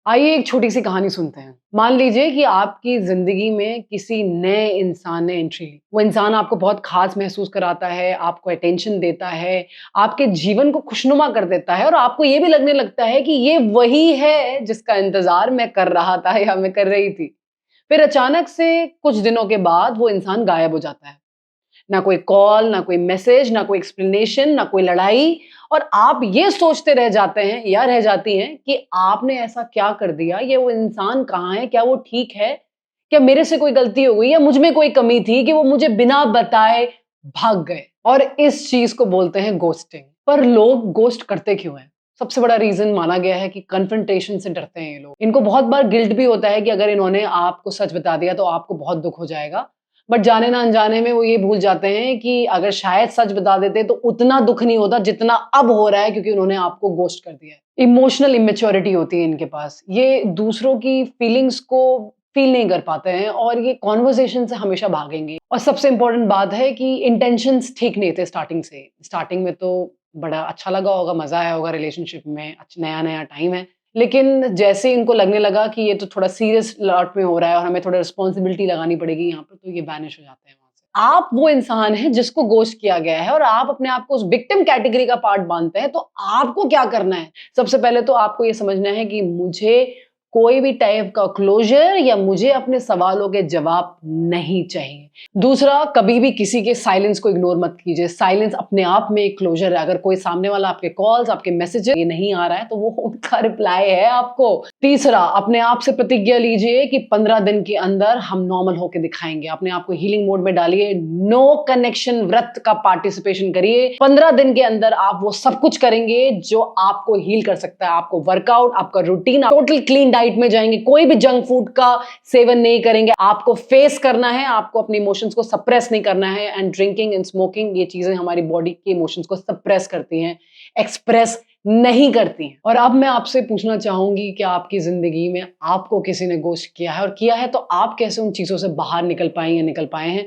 आइए एक छोटी सी कहानी सुनते हैं। मान लीजिए कि आपकी ज़िंदगी में किसी नए इंसान ने एंट्री ली। वो इंसान आपको बहुत ख़ास महसूस कराता है, आपको अटेंशन देता है, आपके जीवन को खुशनुमा कर देता है और आपको ये भी लगने लगता है कि ये वही है जिसका इंतज़ार मैं कर रहा था या मैं कर रही थी। फिर अचानक से कुछ दिनों के बाद वो इंसान गायब हो जाता है। ना कोई कॉल, ना कोई मैसेज, ना कोई एक्सप्लेनेशन, ना कोई लड़ाई और आप ये सोचते रह जाते हैं या रह जाती हैं कि आपने ऐसा क्या कर दिया? ये वो इंसान कहाँ है? क्या वो ठीक है? क्या मेरे से कोई गलती हो गई या मुझ में कोई कमी थी कि वो मुझे बिना बताए भाग गए? और इस चीज़ को बोलते हैं घोस्टिंग। पर लोग घोस्ट करते क्यों हैं? सबसे बड़ा रीज़न माना गया है कि कन्फ्रंटेशन से डरते हैं ये लोग। इनको बहुत बार गिल्ट भी होता है कि अगर इन्होंने आपको सच बता दिया तो आपको बहुत दुःख हो जाएगा। बट जाने ना अनजाने में वो ये भूल जाते हैं कि अगर शायद सच बता देते तो उतना दुख नहीं होता जितना अब हो रहा है क्योंकि उन्होंने आपको घोस्ट कर दिया है। इमोशनल इमेच्योरिटी होती है इनके पास। ये दूसरों की फीलिंग्स को फील नहीं कर पाते हैं और ये कॉन्वर्सेशन से हमेशा भागेंगे। और सबसे इम्पोर्टेंट बात है कि इंटेंशंस ठीक नहीं थे स्टार्टिंग से। स्टार्टिंग में तो बड़ा अच्छा लगा होगा, मज़ा आया होगा रिलेशनशिप में, नया-नया टाइम है। लेकिन जैसे इनको लगने लगा कि ये तो थोड़ा सीरियस लॉट में हो रहा है और हमें थोड़ा रिस्पॉन्सिबिलिटी लगानी पड़ेगी यहाँ पे, तो ये वैनिश हो जाते हैं वहाँ से। आप वो इंसान हैं जिसको घोस्ट किया गया है और आप अपने आप को उस विक्टिम कैटेगरी का पार्ट मानते हैं, तो आपको क्या करना है? सबसे पहले तो आपको ये समझना है कि मुझे कोई भी टाइप का क्लोज़र या मुझे अपने सवालों के जवाब नहीं चाहिए। दूसरा, कभी भी किसी के साइलेंस को इग्नोर मत कीजिए। साइलेंस अपने आप में एक क्लोज़र है। अगर कोई सामने वाला आपके कॉल्स, आपके मैसेजेस ये नहीं आ रहा है, तो वो उनका रिप्लाई है आपको। तीसरा, अपने आप से प्रतिज्ञा लीजिए कि 15 दिन के अंदर हम नॉर्मल होके दिखाएँगे। अपने आप को हीलिंग मोड में डालिए। नो कनेक्शन व्रत का पार्टिसिपेशन करिए। 15 दिन के अंदर आप वो सब कुछ करेंगे जो आपको हील कर सकता है। आपको वर्कआउट, आपका रूटीन, टोटल क्लीन डाइट में जाएँगे। कोई भी जंक फूड का सेवन नहीं करेंगे। आपको फेस करना है, आपको अपने इमोशंस को सप्रेस नहीं करना है एंड ड्रिंकिंग एंड स्मोकिंग ये चीज़ें हमारी बॉडी के इमोशंस को सप्रेस करती हैं, एक्सप्रेस नहीं करती हैं। और अब मैं आपसे पूछना चाहूँगी कि आपकी ज़िंदगी में आपको किसी ने घोस्ट किया है और किया है तो आप कैसे उन चीज़ों से बाहर निकल पाई या निकल पाए हैं?